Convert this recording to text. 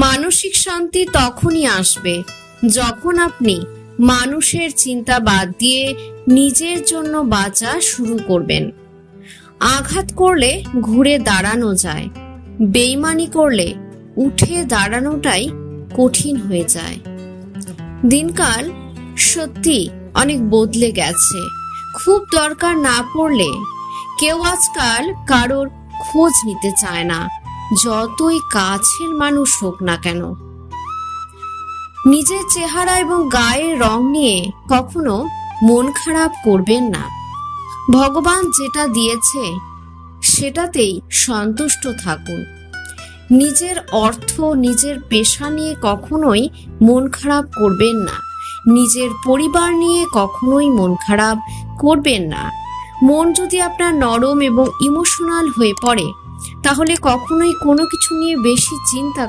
মানসিক শান্তি তখনই আসবে যখন আপনি মানুষের চিন্তা বাদ দিয়ে নিজের জন্য বাঁচা শুরু করবেন। আঘাত করলে ঘুরে দাঁড়ানো যায়, বেইমানি করলে উঠে দাঁড়ানোটাই কঠিন হয়ে যায়। দিনকাল সত্যি অনেক বদলে গেছে। খুব দরকার না পড়লে কেউ আজকাল কারোর খোঁজ নিতে চায় না, যতই কাছের মানুষ হোক না কেন। নিজের চেহারা এবং গায়ের রং নিয়ে কখনো মন খারাপ করবেন না। ভগবান যেটা দিয়েছে সেটাতেই সন্তুষ্ট থাকুন। নিজের অর্থ, নিজের পেশা নিয়ে কখনোই মন খারাপ করবেন না। নিজের পরিবার নিয়ে কখনোই মন খারাপ করবেন না। মন যদি আপনার নরম এবং ইমোশনাল হয়ে পড়ে, তাহলে কখনোই কোনো কিছু নিয়ে বেশি চিন্তা